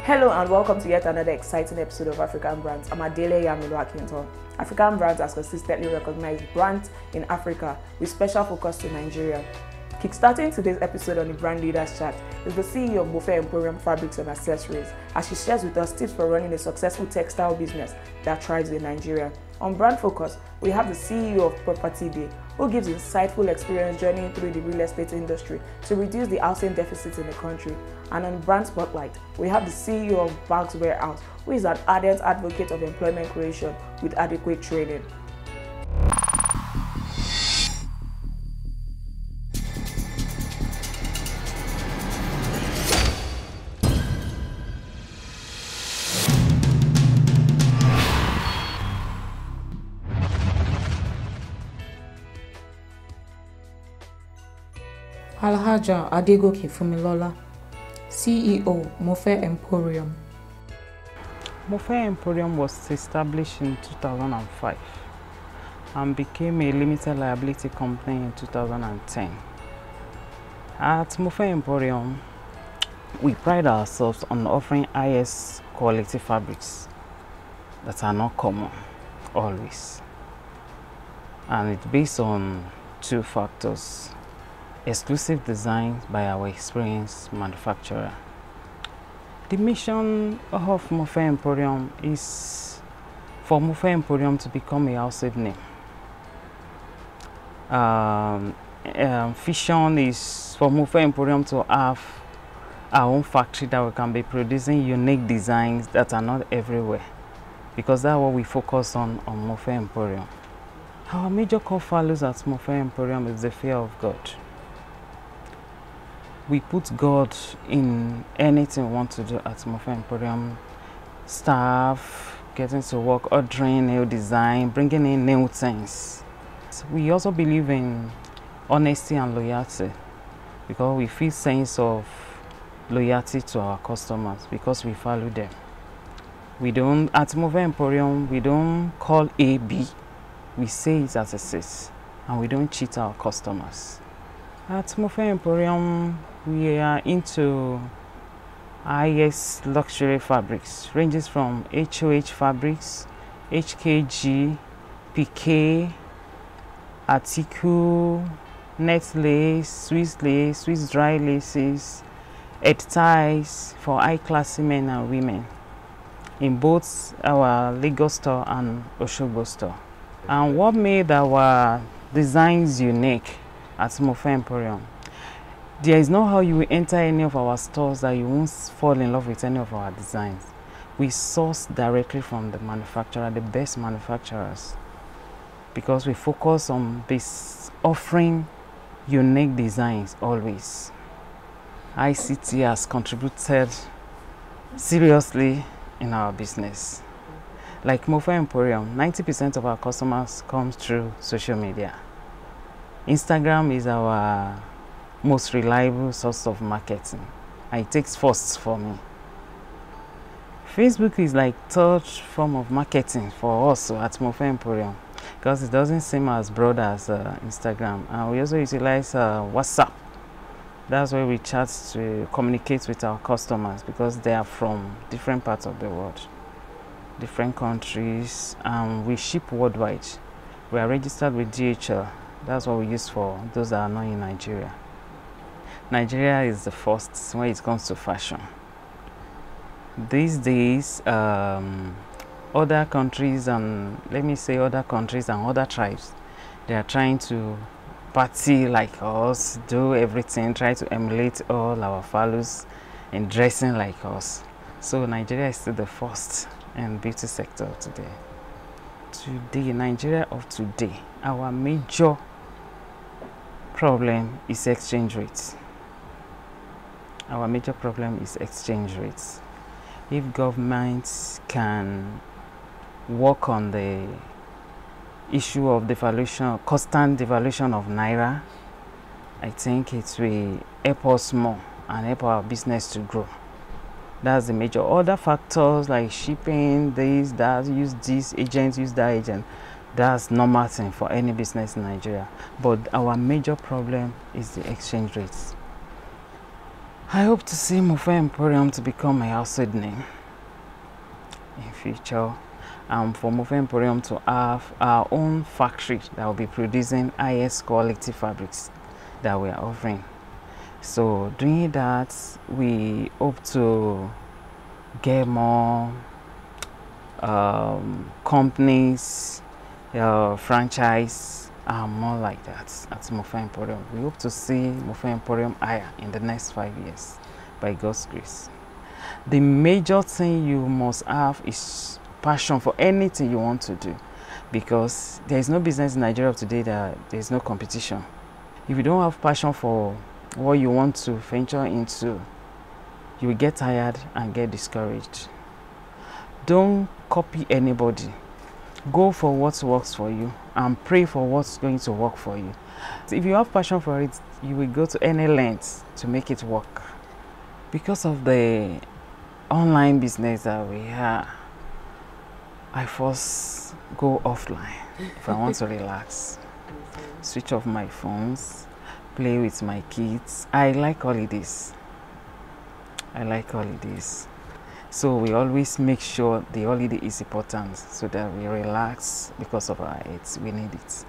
Hello and welcome to yet another exciting episode of African Brands. I'm Adele Yamilu Akinton. African Brands has consistently recognized brands in Africa with special focus to Nigeria. Kickstarting today's episode on the Brand Leaders Chat is the CEO of Mofe Emporium Fabrics and Accessories, as she shares with us tips for running a successful textile business that thrives in Nigeria. On Brand Focus, we have the CEO of Property Day, who gives insightful experience journeying through the real estate industry to reduce the housing deficit in the country. And on Brand Spotlight, we have the CEO of Bags Warehouse, who is an ardent advocate of employment creation with adequate training. Alhaja Adegoke Fumilola, CEO, Mofe Emporium. Mofe Emporium was established in 2005 and became a limited liability company in 2010. At Mofe Emporium, we pride ourselves on offering highest quality fabrics that are not common, always. And it's based on two factors: exclusive designs by our experienced manufacturer. The mission of Mofe Emporium is for Mofe Emporium to become a household name. Vision is for Mofe Emporium to have our own factory that we can be producing unique designs that are not everywhere, because that's what we focus on Mofe Emporium. Our major core values at Mofe Emporium is the fear of God. We put God in anything we want to do at Mofe Emporium. Staff, getting to work, ordering new design, bringing in new things. We also believe in honesty and loyalty, because we feel sense of loyalty to our customers because we value them. We don't, at Mofe Emporium, we don't call A B. We say it as it is, and we don't cheat our customers. At Mofe Emporium, we are into highest luxury fabrics, ranges from HOH fabrics, HKG, PK, Article, net lace, Swiss dry laces, head ties for high-class men and women in both our Lagos store and Osogbo store. And what made our designs unique at Mofe Emporium: there is no how you will enter any of our stores that you won't fall in love with any of our designs. We source directly from the manufacturer, the best manufacturers, because we focus on this offering unique designs always. ICT has contributed seriously in our business. Like Mofe Emporium, 90% of our customers come through social media. Instagram is our most reliable source of marketing, and it takes first for me. Facebook is like third form of marketing for us at Mofe Emporium, because it doesn't seem as broad as Instagram. And we also utilize WhatsApp. That's where we chat to communicate with our customers, because they are from different parts of the world, different countries, and we ship worldwide. We are registered with DHL. That's what we use for those that are not in Nigeria. Nigeria is the first when it comes to fashion. These days, other countries and other tribes, they are trying to party like us, do everything, try to emulate all our values in dressing like us. So Nigeria is still the first in beauty sector today. Nigeria of today, our major problem is exchange rates. Our major problem is exchange rates. If governments can work on the issue of devaluation, constant devaluation of Naira, I think it will help us more and help our business to grow. That's the major. Other factors like shipping, this, that, use this agent, use that agent, that's normal thing for any business in Nigeria. But our major problem is the exchange rates. I hope to see Mofe Emporium to become my household name in future. For Mofe Emporium to have our own factory that will be producing highest quality fabrics that we are offering. So doing that, we hope to get more companies, franchise, more like that at Mofe Emporium. We hope to see Mofe Emporium higher in the next 5 years by God's grace. The major thing you must have is passion for anything you want to do, because there is no business in Nigeria today that there is no competition. If you don't have passion for what you want to venture into, you will get tired and get discouraged. Don't copy anybody. Go for what works for you and pray for what's going to work for you. If you have passion for it, you will go to any length to make it work. Because of the online business that we have, I first go offline if I want to relax. Switch off my phones, play with my kids. I like holidays. So we always make sure the holiday is important so that we relax because of our health. We need it.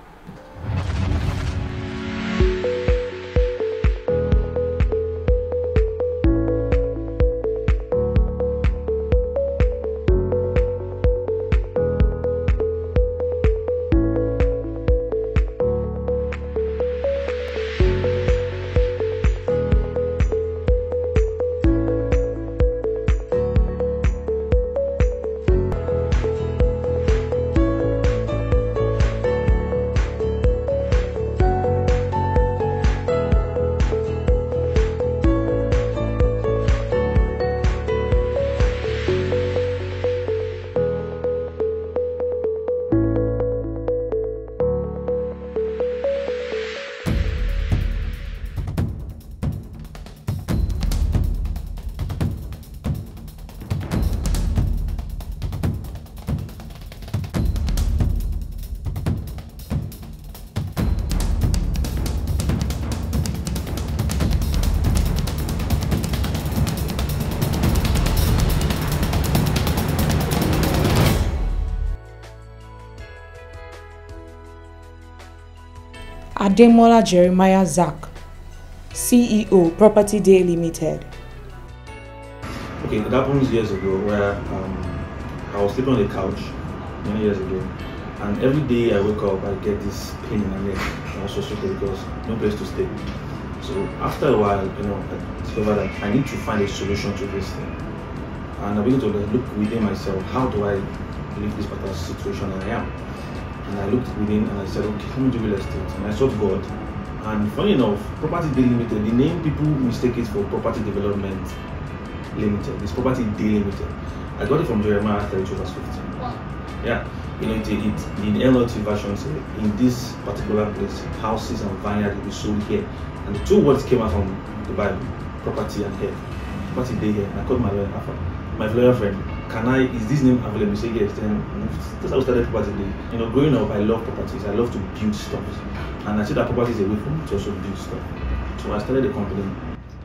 Ademola Jeremiah Zak, CEO, Property Day Limited. Okay, it happened years ago where I was sleeping on the couch many years ago, and every day I wake up I get this pain in my neck. I was frustrated because no place to stay. So after a while, I discovered that I need to find a solution to this thing, and I began to look within myself. How do I leave this particular situation that I am? And I looked within and I said, okay, let me do real estate. And I sought God. And funny enough, Property Day Limited, the name people mistake it for Property Development Limited. It's Property Day Limited. I got it from Jeremiah 32 verse 15. Wow. Yeah. In NLT version says, in this particular place, houses and vineyard will be sold here. And the two words came out from the Bible, property and here. Property Day here. And I called my lawyer friend, is this name available? He said yes. Then that's how I started Property Day. Growing up, I love properties. I love to build stuff. And I see that property is a way for me to also build stuff. So I started a company.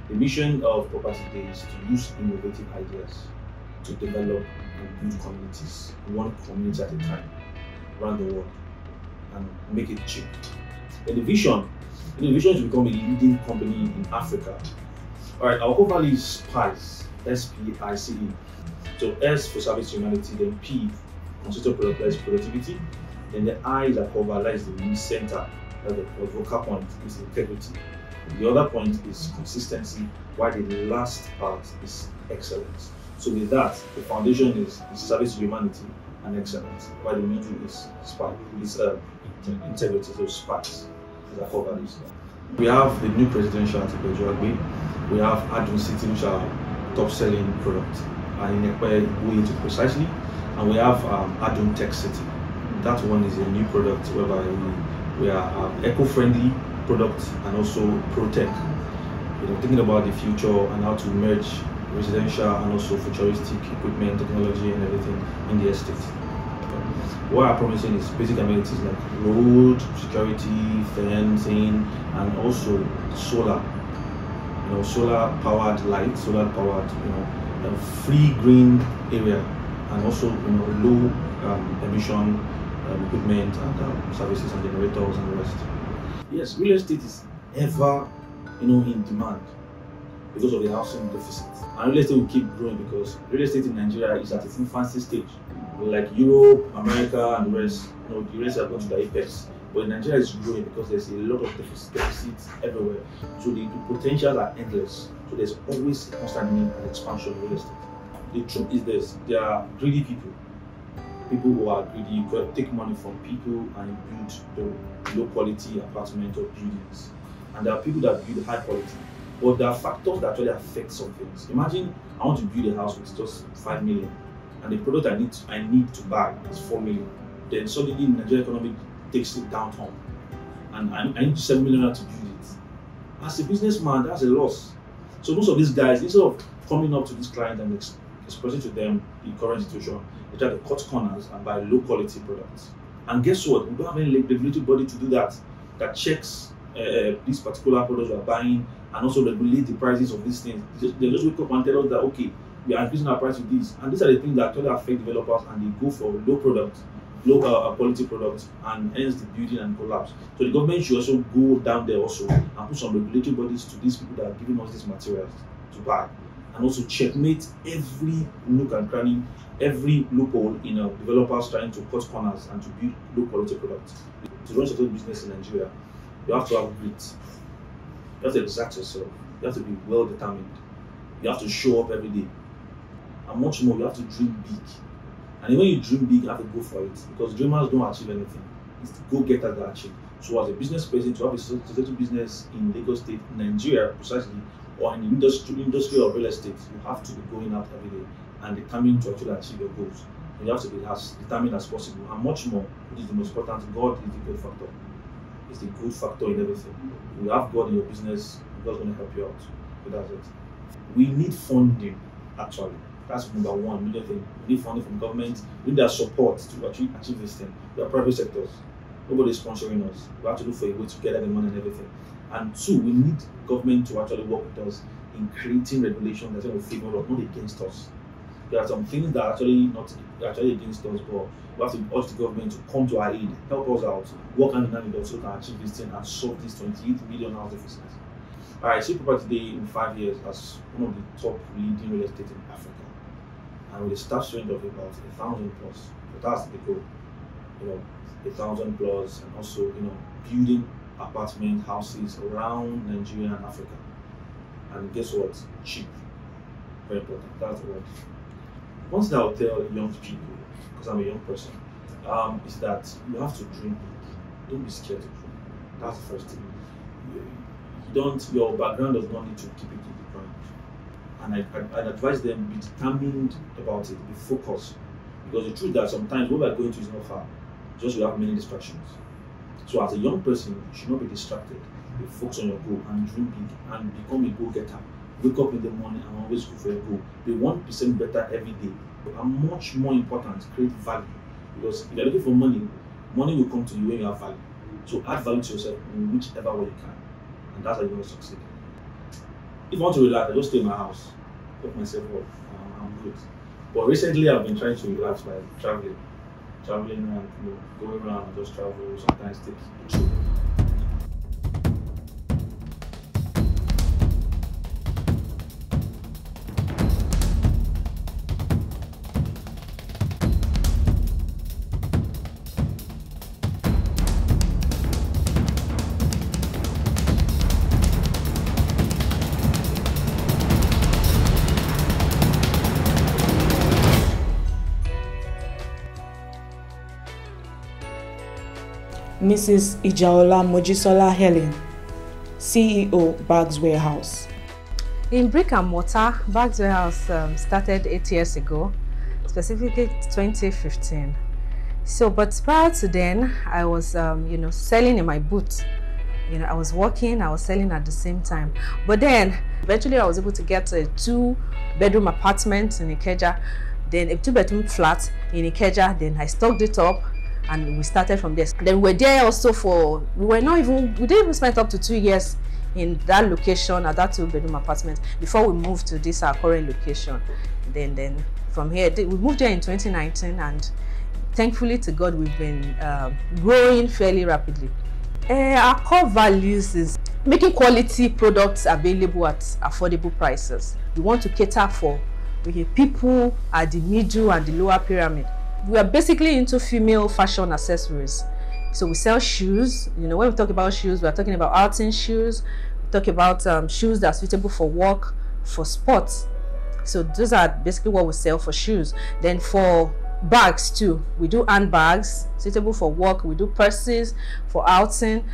The mission of Property Day is to use innovative ideas to develop and build communities, one community at a time, around the world, and make it cheap. And the vision is to become a leading company in Africa. Alright, our core value is SPICE, SPICE. So S for service to humanity, then P consists of productivity, then the I is a cover, that is the center, the focal point is integrity. The other point is consistency, while the last part is excellence. So with that, the foundation is service to humanity and excellence, while the middle is integrity, so SPICE is our core values. We have the new presidential article, we have Adun City, which are top-selling product. In Ekpe, go into precisely, and we have Adun Tech City. That one is a new product whereby we are eco-friendly product and also pro-tech. Thinking about the future and how to merge residential and also futuristic equipment, technology, and everything in the estate. What I'm promising is basic amenities like road, security, fencing, and also solar. solar powered light, solar powered, free green area, and also low emission equipment and services and generators and the rest. Yes, real estate is ever in demand because of the housing deficit, and real estate will keep growing because real estate in Nigeria is at its infancy stage. Like Europe, America, and the rest, the rest are going to the apex. But Nigeria is growing because there's a lot of deficits everywhere. So the potentials are endless. So there's always a constant need and expansion of real estate. The truth is this: there are greedy people. People who are greedy, you can take money from people and build the low quality apartments or buildings. And there are people that build high quality. But there are factors that actually affect some things. Imagine I want to build a house with just 5 million, and the product I need to buy is 4 million. Then suddenly the Nigerian economy takes it downtown, and I need 7 million to build it. As a businessman, that's a loss. So most of these guys, instead of coming up to this client and expressing to them the current situation, they try to cut corners and buy low quality products. And guess what? We don't have any regulatory body to do that checks these particular products we are buying and also regulate the prices of these things. They just wake up and tell us that, okay, we are increasing our price with this. And these are the things that actually affect developers, and they go for low quality products, and hence the building and collapse. So the government should also go down there also and put some regulatory bodies to these people that are giving us these materials to buy, and also checkmate every nook and cranny, every loophole in developers trying to cut corners and to build low quality products. To run such a business in Nigeria, you have to have grit. You have to exert yourself. You have to be well determined. You have to show up every day. And much more, you have to dream big. And when you dream big, you have to go for it, because dreamers don't achieve anything. It's the go-getters that achieve. So as a business person, to have a successful business in Lagos State, Nigeria precisely, or in the industry of real estate, you have to be going out every day and determined to actually achieve your goals. And you have to be as determined as possible. And much more, which is the most important, God is the good factor. It's the good factor in everything. You have God in your business, God's going to help you out. So that's it. We need funding, actually. That's number one major thing. We need funding from government. We need their support to achieve this thing. We are private sectors. Nobody is sponsoring us. We have to look for a way to gather the money and everything. And two, we need government to actually work with us in creating regulations that will favor us, not against us. There are some things that are actually against us, but we have to urge the government to come to our aid, help us out, work hand in hand with us so we can achieve this thing and solve this 28 million house deficit. I see Property Day in 5 years as one of the top leading real estate in Africa. And with a staff strength of about 1,000 plus, but that's the goal. 1,000 plus, and also building apartment houses around Nigeria and Africa. And guess what? Cheap. Very important. That's the word. One thing I would tell young people, because I'm a young person, is that you have to dream big. Don't be scared to dream. That's the first thing. Your background does not need to keep it in the ground. And I'd advise them, be determined about it, be focused. Because the truth is that sometimes what we're going to is not far. Just we have many distractions. So as a young person, you should not be distracted. Be focused on your goal and dream big and become a go-getter. Wake up in the morning and always go for a goal. Be 1% better every day. And much more important, create value. Because if you're looking for money, money will come to you when you have value. So add value to yourself in whichever way you can. And that's how you're going to succeed. If I want to relax, I just stay in my house, put myself up, I'm good. But recently I've been trying to relax by traveling and going around and just travel, sometimes take a trip. Mrs. Ijaola Mojisola Helen, CEO, Bags Warehouse. In brick and mortar, Bags Warehouse started 8 years ago, specifically 2015. So, but prior to then, I was, selling in my booth. I was working, I was selling at the same time. But then, eventually I was able to get a 2-bedroom apartment in Ikeja, then a 2-bedroom flat in Ikeja, then I stocked it up. And we started from there. Then we were there also we didn't even spend up to 2 years in that location at that 2-bedroom apartment before we moved to this our current location. Then from here, we moved here in 2019, and thankfully to God, we've been growing fairly rapidly. Our core values is making quality products available at affordable prices. We want to cater for people at the middle and the lower pyramid. We are basically into female fashion accessories. So we sell shoes. You know, when we talk about shoes, we are talking about outing shoes. We talk about shoes that are suitable for work, for sports. So those are basically what we sell for shoes. Then for bags too, we do handbags suitable for work. We do purses for outing.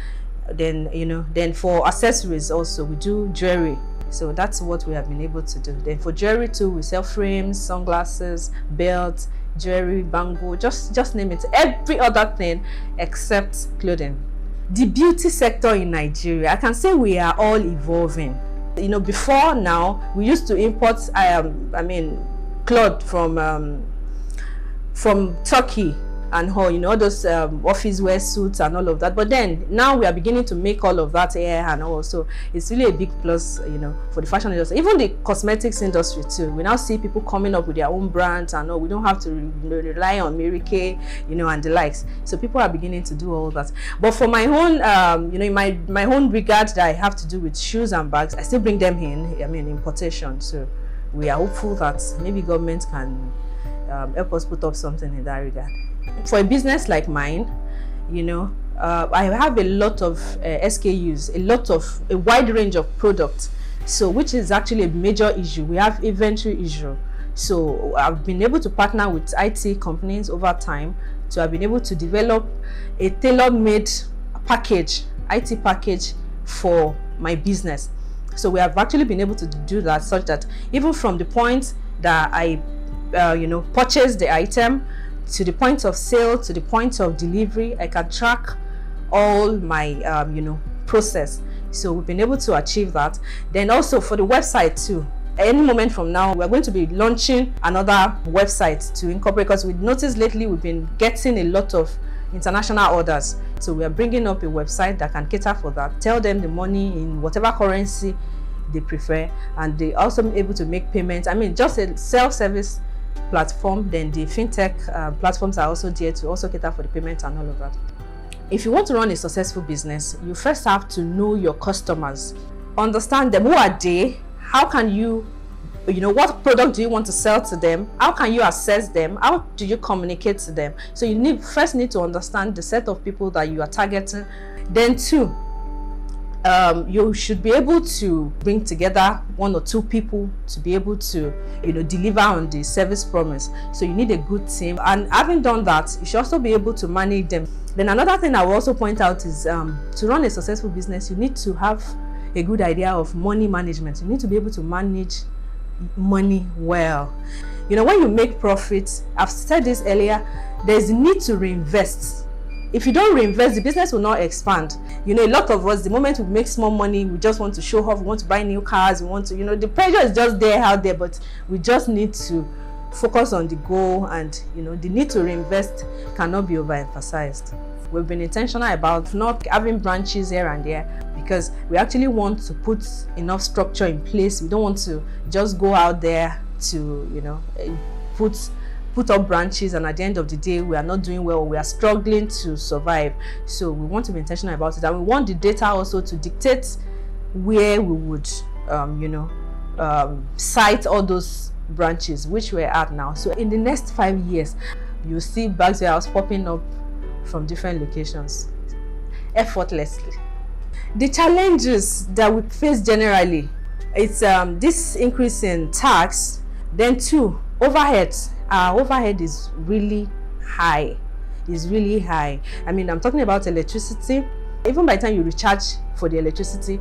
Then, you know, then for accessories also, we do jewelry. So that's what we have been able to do. Then for jewelry too, we sell frames, sunglasses, belts, jewelry, bangle, just name it, every other thing except clothing. The beauty sector in Nigeria, I can say we are all evolving. You know, before now, we used to import cloth from Turkey and all those office wear suits and all of that. But then now we are beginning to make all of that here and all. So it's really a big plus, you know, for the fashion industry, even the cosmetics industry too. We now see people coming up with their own brands and all. We don't have to rely on Mary Kay, you know, and the likes. So people are beginning to do all that. But for my own, you know, my own regard that I have to do with shoes and bags, I still bring them in. I mean, importation. So we are hopeful that maybe government can help us put up something in that regard. For a business like mine, you know, I have a lot of SKUs, a wide range of products, so which is actually a major issue. We have inventory issue. So I've been able to partner with IT companies over time to have been able to develop a tailor-made package, IT package for my business. So we have actually been able to do that, such that even from the point that I you know, purchase the item to the point of sale, to the point of delivery, I can track all my you know, process. So we've been able to achieve that. Then also for the website too, any moment from now we're going to be launching another website to incorporate, because we noticed lately we've been getting a lot of international orders. So we are bringing up a website that can cater for that, tell them the money in whatever currency they prefer, and they also be able to make payments. I mean, just a self-service platform. Then the fintech platforms are also there to also cater for the payments and all of that. If you want to run a successful business, you first have to know your customers, understand them. Who are they? How can you know, what product do you want to sell to them? How can you assess them? How do you communicate to them? So you first need to understand the set of people that you are targeting. Then two, you should be able to bring together 1 or 2 people to be able to, you know, deliver on the service promise. So you need a good team, and having done that, you should also be able to manage them. Then another thing I will also point out is to run a successful business, you need to have a good idea of money management. You need to be able to manage money well. You know, when you make profits, I've said this earlier, there's a need to reinvest. If you don't reinvest, the business will not expand. You know, a lot of us, the moment we make small money, we just want to show off, we want to buy new cars, we want to, you know, the pressure is just there out there, but we just need to focus on the goal, and, you know, the need to reinvest cannot be overemphasized. We've been intentional about not having branches here and there, because we actually want to put enough structure in place. We don't want to just go out there to, you know, put up branches, and at the end of the day we are not doing well, we are struggling to survive. So we want to be intentional about it, and we want the data also to dictate where we would you know, site all those branches which we're at now. So in the next 5 years you'll see Bags Warehouse popping up from different locations effortlessly. The challenges that we face generally, it's this increase in tax. Then two, overheads. Our overhead is really high. It's really high. I mean, I'm talking about electricity. Even by the time you recharge for the electricity,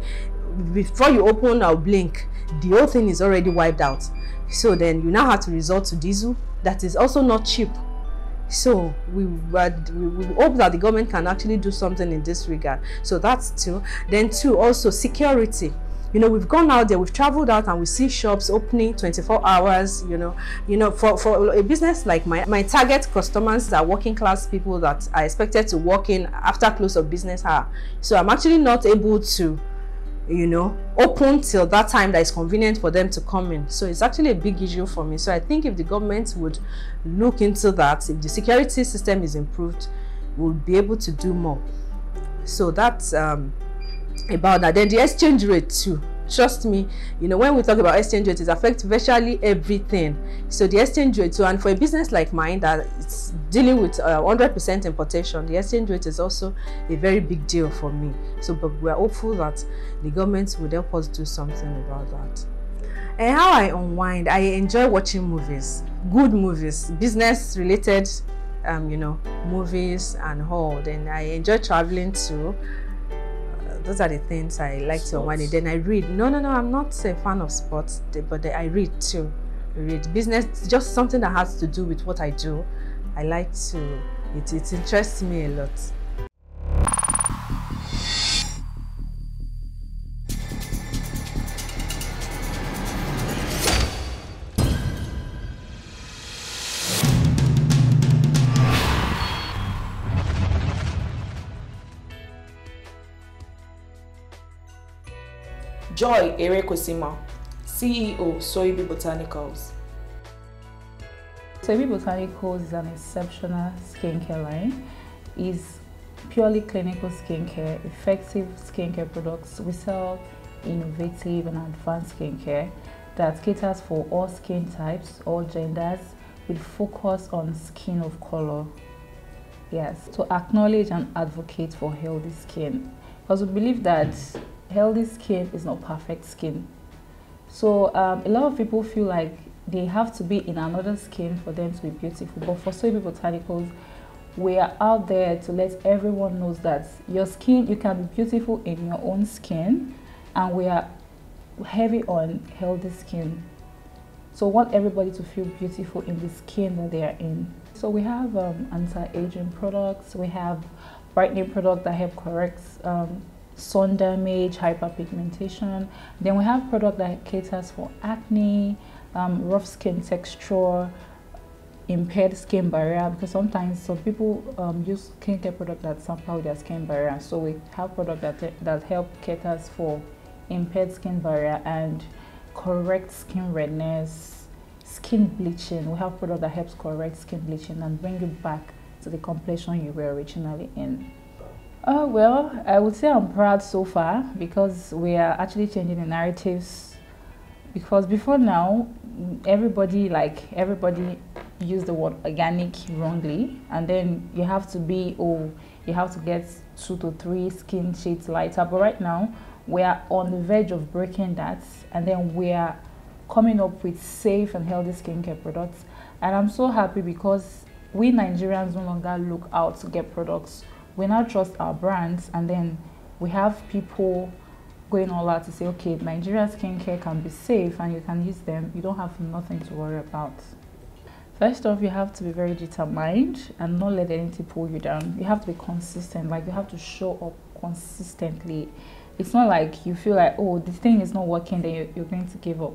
before you open or blink, the whole thing is already wiped out. So then you now have to resort to diesel. That is also not cheap. So we hope that the government can actually do something in this regard. So that's two. Then two, also security. You know, we've gone out there, we've traveled out, and we see shops opening 24 hours, you know, for a business like my target customers are working class people that are expected to walk in after close of business hour. So I'm actually not able to open till that time that is convenient for them to come in. So it's actually a big issue for me. So I think if the government would look into that, if the security system is improved, we'll be able to do more. So that's about that. Then the exchange rate too. Trust me, when we talk about exchange rate, it affects virtually everything. So the exchange rate too, and for a business like mine that it's dealing with 100% importation, the exchange rate is also a very big deal for me. So, but we're hopeful that the government would help us do something about that. And how I unwind, I enjoy watching movies, good movies, business related, movies and all. Then I enjoy traveling too. Those are the things I like to unwind. Then I read. No, I'm not a fan of sports, but I read too. Business, just something that has to do with what I do. I like to, it interests me a lot. Joy Erekosima, CEO, Soibi Botanicals. Soibi Botanicals is an exceptional skincare line. It's purely clinical skincare, effective skincare products. We sell innovative and advanced skincare that caters for all skin types, all genders, with focus on skin of color. Yes, to acknowledge and advocate for healthy skin, because we believe that healthy skin is not perfect skin. So a lot of people feel like they have to be in another skin for them to be beautiful. But for Soibi Botanicals, we are out there to let everyone know that your skin, you can be beautiful in your own skin, and we are heavy on healthy skin. So we want everybody to feel beautiful in the skin that they are in. So we have anti-aging products, we have brightening products that help correct sun damage, hyperpigmentation. Then we have product that caters for acne, rough skin texture, impaired skin barrier, because sometimes some people use skincare product that somehow their skin barrier. So we have product that help caters for impaired skin barrier and correct skin redness, skin bleaching. We have product that helps correct skin bleaching and bring you back to the complexion you were originally in. Well, I would say I'm proud so far, because we are actually changing the narratives. Because before now, everybody use the word organic wrongly, and then you have to get 2 to 3 skin shades lighter. But right now, we are on the verge of breaking that, and then we are coming up with safe and healthy skincare products. And I'm so happy because we Nigerians no longer look out to get products. We now trust our brands, and then we have people going all out to say, okay, Nigeria skincare can be safe and you can use them. You don't have nothing to worry about. First off, you have to be very determined and not let anything pull you down. You have to be consistent, like you have to show up consistently. It's not like you feel like, oh, this thing is not working, then you're going to give up.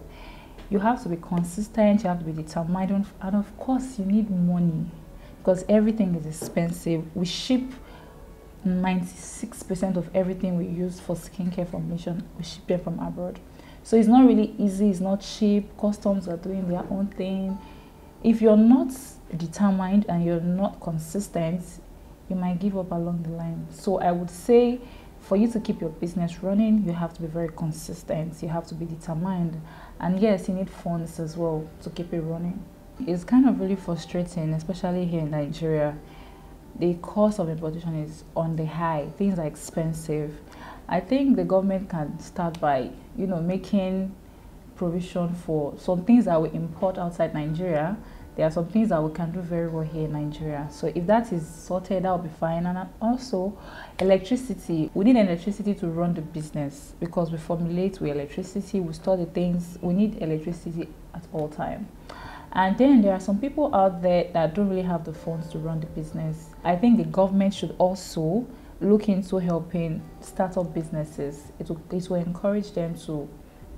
You have to be consistent, you have to be determined, and of course you need money, because everything is expensive. We ship 96% of everything we use for skincare formulation, we ship it from abroad. So it's not really easy, it's not cheap. Customs are doing their own thing. If you're not determined and you're not consistent, you might give up along the line. So I would say, for you to keep your business running, you have to be very consistent, you have to be determined, and yes, you need funds as well to keep it running. It's kind of really frustrating, especially here in Nigeria. The cost of importation is on the high. Things are expensive. I think the government can start by, making provision for some things that we import outside Nigeria. There are some things that we can do very well here in Nigeria. So if that is sorted, that will be fine. And also, electricity. We need electricity to run the business, because we formulate with electricity, we store the things. We need electricity at all times. And then there are some people out there that don't really have the funds to run the business. I think the government should also look into helping startup businesses. It will encourage them to,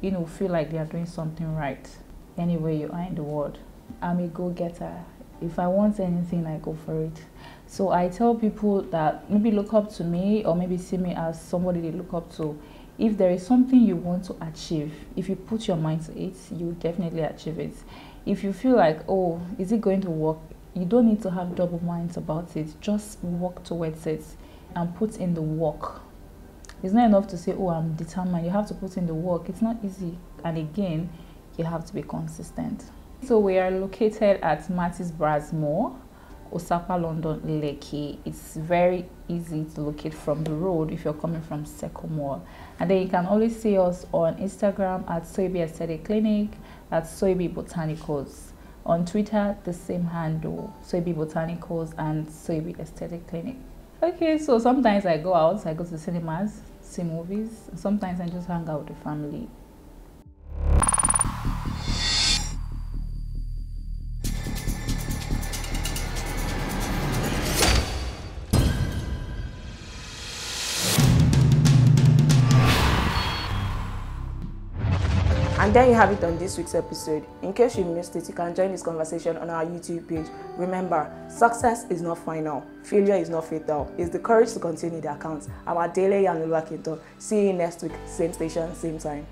feel like they are doing something right. Anywhere you are in the world, I'm a go-getter. If I want anything, I go for it. So I tell people that maybe look up to me, or maybe see me as somebody they look up to if there is something you want to achieve, if you put your mind to it, you will definitely achieve it. If you feel like, oh, is it going to work? You don't need to have double minds about it. Just work towards it and put in the work. It's not enough to say, oh, I'm determined. You have to put in the work. It's not easy. And again, you have to be consistent. So we are located at Mattis Bras Mall, Osapa, London, Lekki. It's very easy to locate from the road if you're coming from Seco Mall. And then you can always see us on Instagram at Soibi Aesthetic Clinic, at Soibi Botanicals. On Twitter, the same handle, Soibi Botanicals and Soibi Aesthetic Clinic. Okay, so sometimes I go out, I go to the cinemas, see movies. Sometimes I just hang out with the family. And there you have it on this week's episode. In case you missed it, you can join this conversation on our YouTube page. Remember, success is not final. Failure is not fatal. It's the courage to continue the account. I'm Adele Yanulua Kinto. See you next week, same station, same time.